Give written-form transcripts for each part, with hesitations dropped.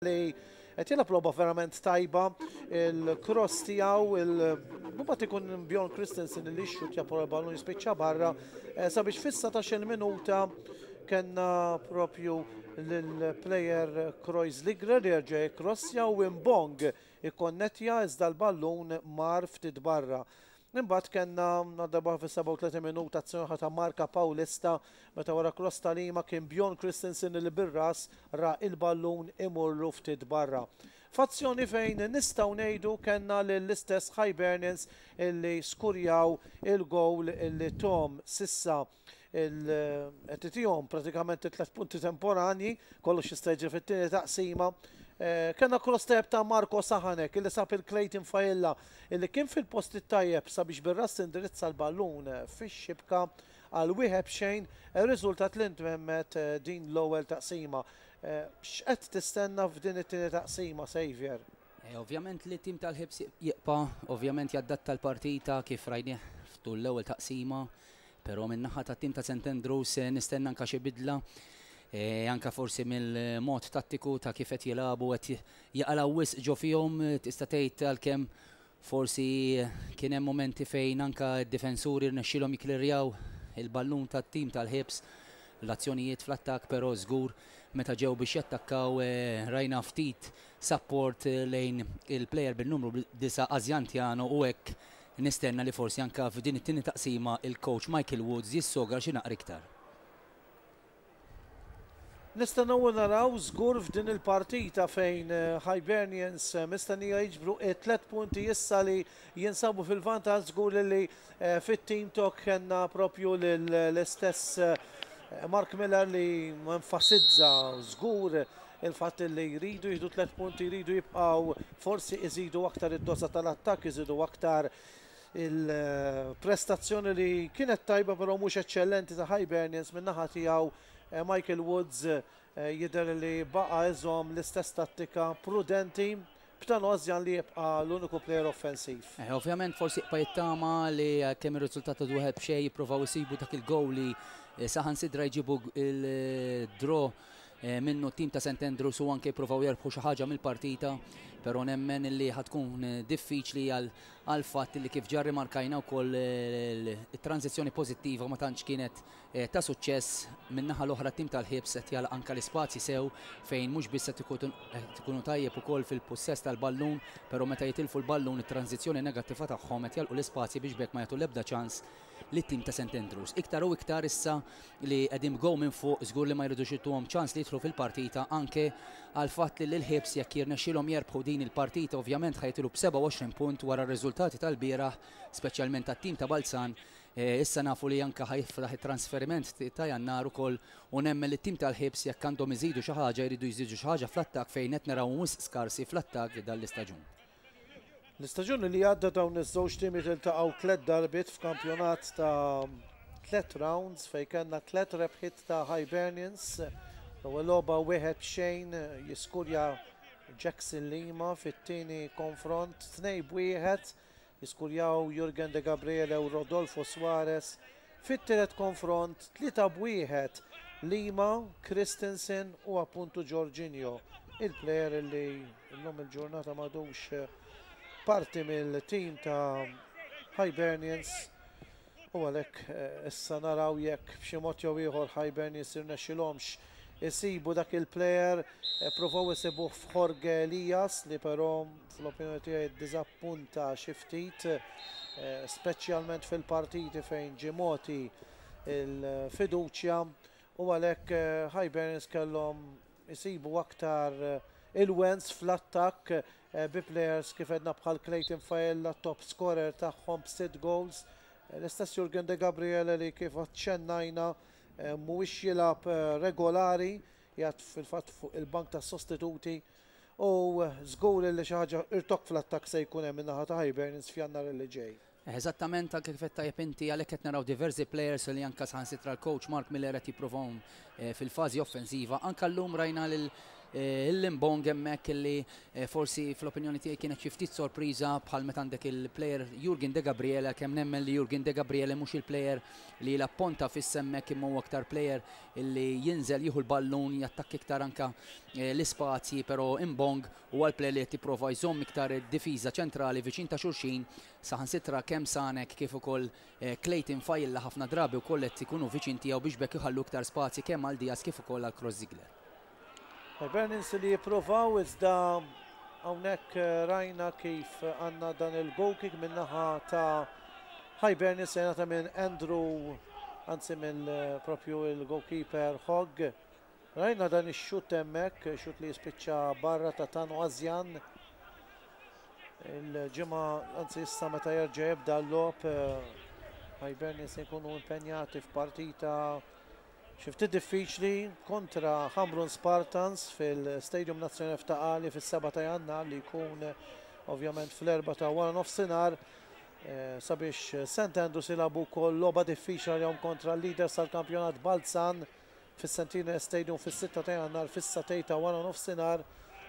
li qed jilgħab logħba verament tajba, il-cross tiegħu mbagħad ikun Bjorn Christensen li xxut japor il-ballun jispiċċa barra sabiex fis-19 minuta kellna propju l-plejer Kreuzligrer li jerġa' jikrossja u Imbong ikkonnettja iżda l-ballun mar ftit barra. Imbagħad kellna darba fis-37 minuta azzjoni ta' Marka Paulista meta wara cross ta' Lima kien Bjorn Christensen li bir-ras ra il-ballun imurru ftit barra. F'azzjoni fejn nistgħu ngħidu kellna l-istess Hibernians illi skurjaw il-gowl illi Tom sissa qed itihom pratikament 3 punti temporani kollox jista' jiġri fit-tieni taqsima. Kenna cross tajjeb ta' Marko Sahanek illi sab il-Clayton Fajella illi kien fil-post tajjeb sabiex bir-ras indirizza l-ballun fix-xibka għal 1-0 ir-riżultat li ntwemmet din l-ewwel taqsima. X'qed tistenna f'din it-tieni taqsima, Xavier? Ovvjament li t-tim tal-ħibs jibqa' ovvjament jaddatta l-partita kif rajnieh ftul l-ewwel taqsima, però min-naħa tat-tim ta' St Andrews nistenna anke xi bidla. Anka forsi mill-mod tattiku ta' kif qed jilagħbu qed jaqalgħu wisq ġo fihom tista' tgħid għalkemm forsi kien hemm momenti fejn anka d-difensuri rnexxielhom jiklirjaw il-ballun tat-tim tal-ħibs l-azzjonijiet fl-attakk, però żgur meta ġew biex jattakkaw rajna ftit support lejn il-plejer bin-numru 9 Azjantjano u hekk nistenna li forsi anka f'din it-tieni taqsima il-coach Michael Woods jissogra xi naqra iktar. Nistennew naraw żgur f'din il-partita fejn Hibernians mistennija jiġbru 3 punti issa li jinsabu fil-vantaġġ żgur li fit-tim tok kellna propju l-istess Mark Miller li menfasizza żgur il-fatt li jridu jieħdu 3 punti, jridu jibqgħu forsi iżidu aktar id-dosa tal-attakk, iżidu aktar il-prestazzjoni li kienet tajba però mhux eċċellenti ta' Hibernians min-naħa tiegħu Michael Woods jidher li baqa' iżhom l-istess tattika prudenti b'tanozjan li jibqa' l-uniku plejer offensiv. Ovvjament forsi jibqa' jittama li kemm ir-riżultat ta' 1-0 jippruvaw isibu dak il-gowl li saħansidra jġibu il-draw minnu tim ta' St Andrews u anke jippruvaw jerbħu xi ħaġa mill-partita, però nemmen li ħatkun diffiċli għal fatt li kif ġarri markajna wkoll it-tranzizzjoni pożittiva ma tantx kienet ta' suċċess min-naħa l-oħra tim tal-ħibs qed jalaq anke l-ispazji sew fejn mhux biss qed ikunu tajjeb ukoll fil-possess tal-ballun, però meta jitilfu l-ballun it-tranzizzjoni negattiva tagħhom qed jalqu l-ispazji biex bekk ma jagħtu l-ebda ċans lit-tim ta' St Andrews. Iktar u iktar issa li qegħdin bgow minn fuq żgur li ma jridux jittuhom ċans li jidħlu fil-partita anke għal fatt li l-ħibs jekk jirnexxilhom jerbħu din il-partita ovvjament ħajtilu b'27 punt wara r-riżultati tal-bieraħ, speċjalment tat-tim ta' Balzan. Issa nafu li anke ħajfraħ it-transferiment ta' Jannar ukoll u nemmen li t-tim tal-ħibs jekk għandhom iżidu xi ħaġa jridu jżidu xi ħaġa fl-attakk fejn qed naraw wisq skarsi fl-attakk dal-istaġun. L-istaġun li għadda dawn iż-żewġ timi tiltaqgħu 3 darbiet f'kampjonat ta' 3 rounds fejn kellna 3 rebħiet ta' Hibernians. L-ewwel logħba 1-0 jiskurja Jackson Lima fit-tieni konfront 2-1 jiskurjaw Jurgen de Gabriele u Rodolfo Suarez. Fit-tielet konfront 3-1 Lima, Christensen u appuntu Jorginho, il-plejer li llum il-ġurnata m'għadux parti mill-tim ta' Hibernians u għalhekk issa naraw jekk b'xi mod jew ieħor Hibernians irnexxilhomx isibu dak il-plejer provaw isibuh f'Jorge Elias li però fl-opinjoni tiegħi ddiżappunta xi ftit speċjalment fil-partiti fejn ġimoti il-fiduċja u għalhekk Hibernians kellhom isibu aktar il-wens fl-attakk bi plejers kif edna bħal Clayton Fajella top scorer tagħhom b'6 goals. L-istess Jurgen de Gabriele li kif ċennajna mhuwiex jilgħab regolari jgħid fil-fatt fuq il-bank tas sostituti u żgur li xi ħaġa irtok fl-attakk se jkun hemm min-naħa ta' Hibernians f'Jannar li ġej. Eżattament anke kif qed tajjeb inti għalhekk qed naraw diversi players li anke saħansitra l-coach Mark Miller qed jipprovahom fil-fażi offensiva. Anke llum rajna lil il-Limbong hemmhekk li forsi fl-opinjoni tiegħi kienet xi ftit sorpriża bħal meta għandek il-plejer Jurgen De Gabriele, kemm nemmen li Jurgen De Gabriele mhux il-plejer li l-apponta fis-semmek imma huwa aktar plejer illi jinżel jieħu l-ballun jattakk iktar anka l-ispazji, però Imbong huwa l-plejer li qed jipprova jżomm iktar id-difiża ċentrali viċin ta' xulxin saħansitra kemm Sanek kif ukoll Clayton Fajilla ħafna drabi wkoll qed ikunu viċin tiegħu biex bekk iħallu iktar spazji kemm għal Diaz kif ukoll għal Kroos-Ziegler. Hibernians li jippruvaw iżda hawnhekk rajna kif għandna dan il-goal kick min-naħa ta' Hibernians jingħata minn Andrew, anzi minn propju il-goalkeeper Hogg. Rajna dan ix-xut hemmhekk, xut li jispiċċa barra ta' Tanu Azjan. Il-ġimgħa anzi issa meta jerġa' jibda l-logħob Hibernians jkunu impenjati f'partita xi ftit diffiċli kontra Hamrun Spartans fil-Stadium Nazzjonali f'Taqali fis-7 ta' Jannar li jkun ovvjament fl-4 ta' wara nofsinhar sabiex St Andrews ilagħbu wkoll logħba diffiċli għalihom kontra l-leaders tal-kampjonat Balzan fis-Centennial Stadium fis-6 ta' Jannar fis-satej ta' wara nofsinhar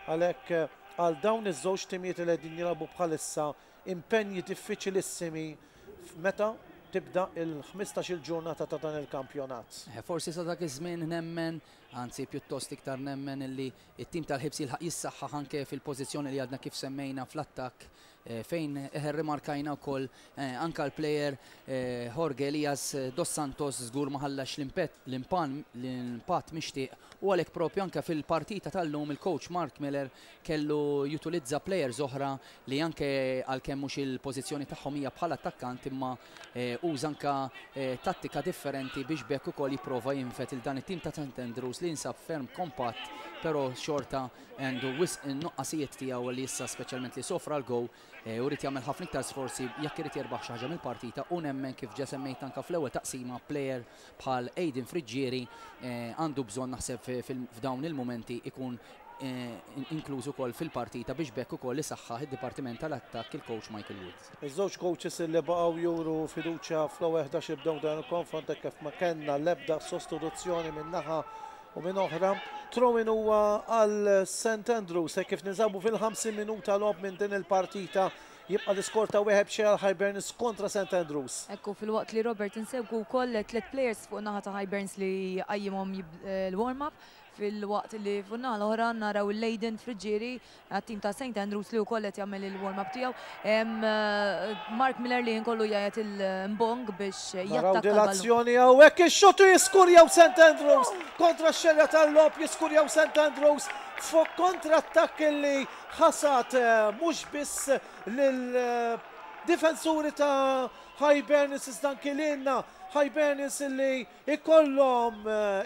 għalhekk għal dawn iż-żewġ timijiet li qegħdin jilagħbu bħalissa impenji diffiċilissimi meta tibda il-15 ġurnata ta' dan il-kampjonat. Forsi sa dak iż-żmien nemmen, anzi pjuttost iktar nemmen illi it-tim tal-ħibs jilħaq jissaħħaħ anke fil-pożizzjoni li għadna kif semmejna fl-attakk fejn rimarkajna wkoll anke l-plejer Jorge Elias Dos Santos żgur ma ħallax l-impatt mixtieq u għalhekk propju anke fil-partita tal-lum il-coach Mark Miller kellu jutilizza plejers oħra li anke għalkemm mhux il-pożizzjoni tagħhom hija bħala attakkant imma uża anke tattika differenti biex bekk ukoll jipprova jinfet il dan it-tim ta' St Andrews li jinsab ferm kompatt però xorta għandu wisq in-nuqqasijiet tiegħu li issa speċjalment li sofra l-gow u rrid jagħmel ħafna iktar sforzi jekk irid jerbaħ xi ħaġa mill-partita u nemmen kif ġa semmejt anke fl-ewwel taqsima plejer bħal Aiden Friġġieri għandu bżonn naħseb f'dawn il-momenti ikun inkluż ukoll fil-partita biex bekk ukoll isaħħaħ id-dipartiment tal-attakk il-coach Michael Woods. Iż-żewġ coaches li baqgħu juru fiduċja fl-ewwel 11 jibdew dan il-konfront kif ma kellna l-ebda sostituzzjoni minn naħa u minn oħra. Throw-in huwa għal St Andrews kif niżabu fil-50 minuta logħob minn din il-partita jibqa' l-iskor ta' wieħed xi għal Hibernians kontra St Andrews. Ekku fil-waqt li Robert insegwu wkoll 3 players fuq naħa ta' Hibernians li qajjimhom l-warm-up fil-waqt li funna l-oħra naraw il-Leiden Friġġieri għat-tim ta' St Andrews li wkoll qed jagħmel il-warm-up tiegħu. Mark Miller li jinkollu jgħid il-mbong biex jattakka. Naraw dil-azzjoni hawnhekk ix-xotu jiskurjaw St Andrews kontra x-xerja tal-lob jiskurjaw St Andrews fuq kontra-attakk li ħasat mhux biss lill-difensuri ta' Hibernians iżda anke lilna Hibernians illi ikollhom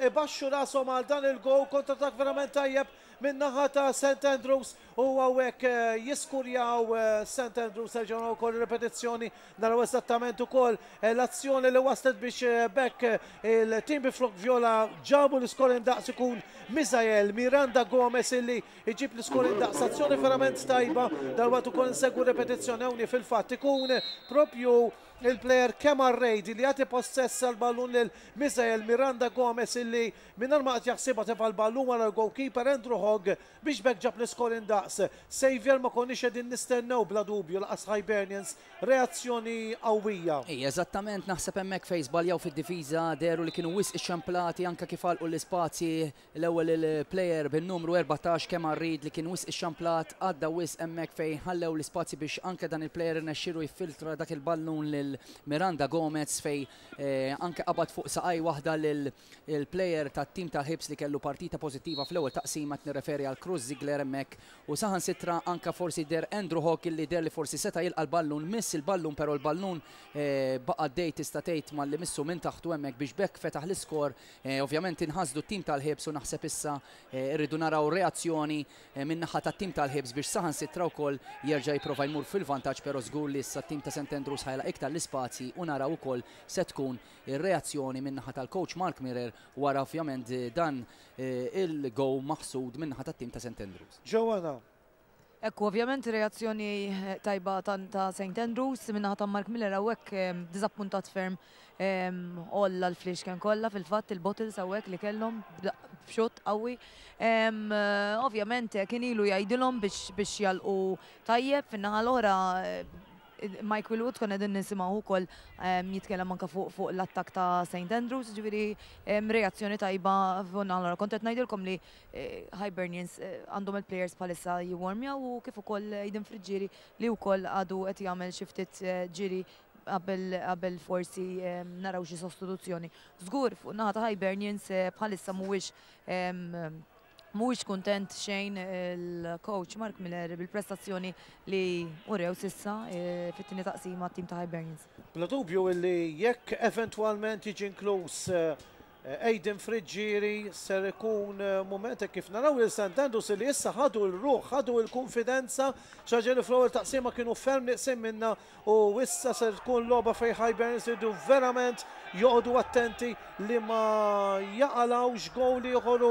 ibaxxu rashom għal dan il-gow kontra attakk verament tajjeb min-naħa ta' St Andrews u hawnhekk jiskurjaw St Andrews reġgħu wkoll ripetizzjoni naraw eżattament ukoll l-azzjoni li waslet biex bekk il-tim bi flok vjola ġabu l-iskor indaqs ikun Mizael Miranda Gomez illi iġib l-iskor indaqs azzjoni verament tajba dalwaqt ukoll insegwu ripetizzjoni hawnni fil-fatt ikun propju il-plejer Kemar Reid li għati possessa l-ballun l-Mizael Miranda Gomez illi minnar ma għat jaħsiba tefa l-ballun għal l-goalkeeper Andrew Hogg biex bekk ġab l-iskor indaqs. Savior ma konniex edin nistennew bla dubju l-qas Hibernians reazzjoni qawwija. Eżattament naħseb hemmhekk fejn żbaljaw fid-difiża deru li kienu wisq ixxamplati anke kif għalqu l-ispazji l-ewwel il-plejer bin-numru 14 Kemar Reid li kien wisq ixxamplat għadda wisq hemmhekk fejn ħallew l-ispazji biex anke dan il-plejer irnexxielu jiffiltra dak il-ballun lil Miranda Gomez fej anke qabad fuq saqaj waħda l-plejer tat-tim ta' Hibs li kellu partita pożittiva fl-ewwel taqsima nirreferi għal Kroos-Ziegler hemmhekk u saħansitra anke forsi der Andrew Hogg li der li forsi seta' jilqa' l-ballun miss il-ballun però l-ballun baqa' dejt tista' tgħid malli missu minn taħtu hemmhekk biex bekk fetaħ l-iskor ovvjament inħasdu t-tim tal-Hibs u naħseb issa rridu naraw reazzjoni min-naħa tat-tim tal-Hibs biex saħansitra wkoll jerġa' jipprova jmur fil-vantaġġ però żgur li issa t-tim ta' St Andrews ħajla iktar l-ispazji u naraw ukoll se tkun ir-reazzjoni min-naħa tal-coach Mark Miller wara ovvjament dan il-gow maħsud min-naħa tat-tim ta' St Andrews. Joanna. Ekku, ovvjament reazzjoni tajba ta' St. Andrews minnaħa ta' Mark Miller għawek dizappuntat ferm olla l-flix kien kolla fil-fatt il-bottles għawek li kellhom b'xot qawwi. Ovvjament kien ilu jgħidilhom biex jalqu tajjeb fin-naħa l-oħra Michael Woods konna din nisimaw ukoll jitkellem anke fuq l-attak ta' St. Andrews, ġifieri reazzjoni tajba f'għonna allura kont qed ngħidilkom li Hibernians għandhom il-plejers bħalissa jiwarmjaw u kif ukoll Aiden Friġġieri li wkoll għadu qed jagħmel xi ftit ġiri qabel forsi naraw xi sostituzzjoni. Żgur fuq naħa ta' Hibernians bħalissa mhuwiex kuntent xejn il-coach Mark Miller bil-prestazzjoni li urew sissa fit-tieni taqsima t-tim ta' Hibernians. Bla dubju li jekk eventwalment jiġi inkluż Aiden Friġġieri ser ikun moment kif naraw il St. Andrews li issa ħadu l-ruħ, ħadu l-konfidenza, xaġa li fl-ewwel taqsima kienu ferm niqsim minna u issa ser tkun logħba fejn Hibernians irdu verament joqogħdu attenti li ma jaqalawx gowli ieħor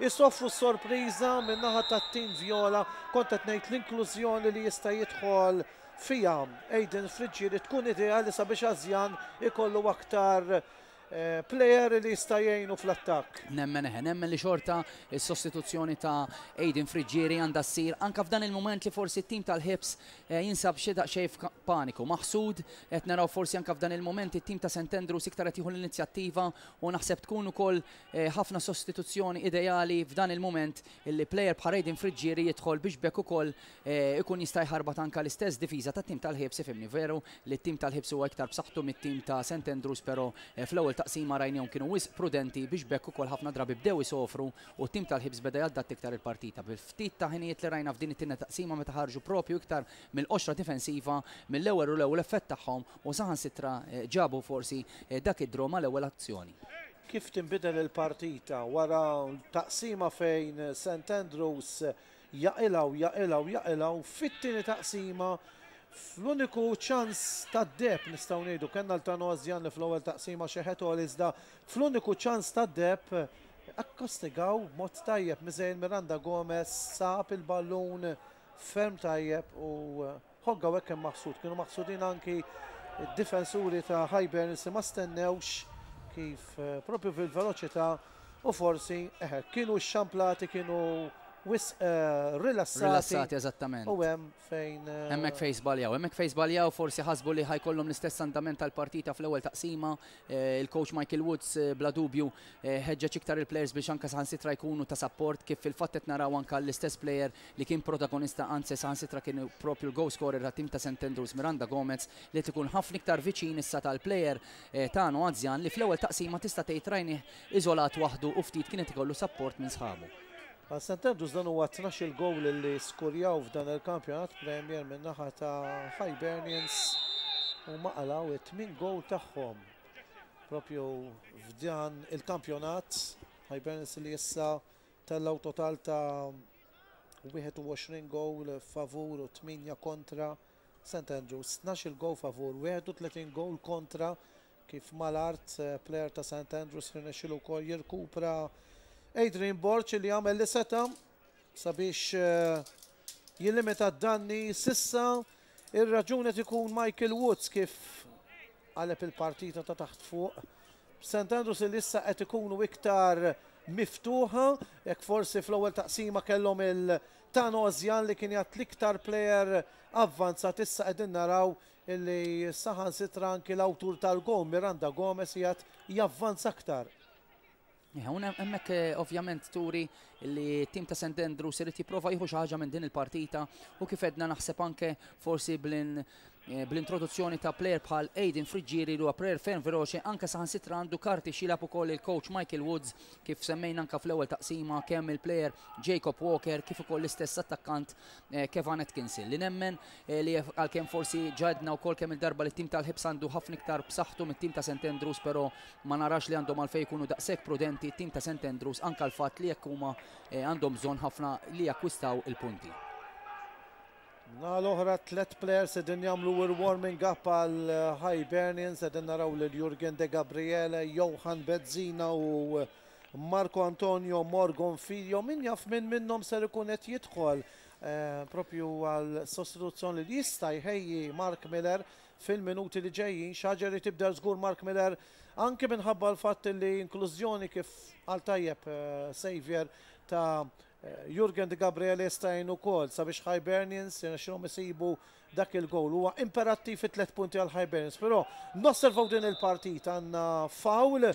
jisofru s-sorpriża min-naħa tat-tim Vjola. Kont qed ngħid l-inklużjoni li jista' jidħol fiha Aiden Friġġieri tkun ideali sabiex Asjan ikollu aktar player li jista' jgħinu fl-attakk. Nemmen li xorta s-sostituzzjoni ta' Aiden Friġġieri għandha ssir anke f'dan il-moment li forsi t-tim tal-Hibs jinsab xi daqsxejn f'paniku. Maħsud qed naraw forsi anke f'dan il-moment it-tim ta' St. Andrews iktar qed jieħu l-inizjattiva u naħseb tkun ukoll ħafna sostituzzjoni ideali f'dan il-moment illi plejer bħal Aiden Friġġieri jidħol biex bekk ukoll ikun jista' jħarbat anke l-istess difiża tat-tim tal-Hibs ifhimni veru li t-tim tal-Hibs huwa iktar b'saħħtu mit-tim ta' St. Andrews però fl-ewwel taqsima rajnihom kienu wisq prudenti biex bekk ukoll ħafna drabi bdew isofru u t-tim tal-Hibs beda jaddat iktar il-partita. Bil-ftit ta' ħinijiet li rajna f'din it-tieni taqsima meta ħarġu propju iktar mill-qoxra difensiva mill-ewwel u l-ewwel effett tagħhom u saħansitra ġabu forsi dak id-draw mal-ewwel azzjoni. Kif tinbidel il-partita wara taqsima fejn St. Andrews jaqilgħu fit-tieni taqsima fl-uniku ċans ta' deb nistgħu ngħidu kellna l-Tano Asjan li fl-ewwel taqsima xeħet u iżda fl-uniku ċans ta' deb akkostigaw mod tajjeb Miżejl Miranda Gomez sab il-ballun ferm tajjeb u ħoggaw hekk hemm maħsud. Kienu maħsudin anki id-difensuri ta' Hibernians ma stennewx kif propju fil-veloċità u forsi kienu xxamplati kienu rilassati eżattament. U hemm fejn hemmhekk fejn żbaljaw forsi ħasbu li ħajkollhom l-istess andament tal-partita fl-ewwel taqsima. Il-coach Michael Woods bla dubju ħeġġeġ iktar il-plejers biex anke saħansitra jkunu ta' support kif fil-fatt qed naraw anke l-istess plejer li kien protagonista anzi saħansitra kien propju l-goal scorer ta' tim ta' St. Andrews Miranda Gomez li tkun ħafna iktar viċin issa tal-plejer Tano Asjan li fl-ewwel taqsima tista' tgħid rajnih iżolat waħdu u ftit kienet ikollu support minn sħabu. St. Andrews dan huwa 12 gowl li skurjaw f'dan il-kampjonat Premier minn naħa ta' Hibernians u maqalaw 8 gowl tagħhom. Propju f'dan il-kampjonat Hibernians li issa tellaw total ta' 21 gowl favur u 8 kontra St. Andrews. 12 gowl favur, 31 gowl kontra kif Malart plejer ta' St. Andrews rinexxielu wkoll jirkupra Adrian Borch li għamel li seta sabiex jilimita d-danni sissa ir-raġuni tikun Michael Woods kif għalep il-partita ta' taħt fuq. St. Andrews li issa qed ikunu iktar miftuħa jekk forsi fl-ewwel taqsima kellhom il-Tano Asjan li kien jagħt l-iktar plejer avvanzat issa qegħdin naraw illi saħansitra anki l-awtur tal-gol Miranda Gomez jgħat javvanza aktar. Hemmhekk ovvjament turi li tim ta' St. Andrews irid jipprova jieħu xi ħaġa minn din il-partita u kif edna naħseb anke forsi bl-introduzzjoni ta' plejer bħal Aiden Friġġieri li huwa plejer ferm veloċi anke saħansitra għandu karti xilab ukoll il-coach Michael Woods kif semmejna anke fl-ewwel taqsima kemm il-plejer Jacob Walker kif ukoll l-istess attakkant Kevin Atkinson li nemmen li għalkemm forsi ġadna wkoll kemm il-darba li tim tal-Hibs għandu ħafna iktar b'saħħtu mit-tim ta' St. Andrews però ma narax li għandhom għalfejn jkunu daqshekk prudenti tim ta' St. Andrews anke l-fatt li jekk huma għandhom bżonn ħafna li jakkwistaw il-punti. L-oħra 3 players edin jamlu warming up għal Hibernians, edin naraw l-Jurgen De Gabriele, Johan Bezzina u Marco Antonio Morgan Figlio. Min jaf minnom ser ikun qed jidħol propju għal sostituzzjoni li jista' jħejji Mark Miller fil-minuti li ġejjin. Xaġa li tibda żgur Mark Miller anke minħabba l-fatt li inklużjoni kif għal tajjeb Xavier ta' Jurgen de Gabriele Stein ukoll sabiex Hibernians xinhom isibu dak il-gowl. Huwa imperattiv it-3 punti għal Hibernians, però nosservaw din il-partit għandna faul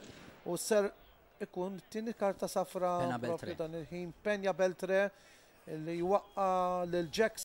u ser ikun tieni karta safra propju dan il-ħin Penja Beltre li waqqa lil Jack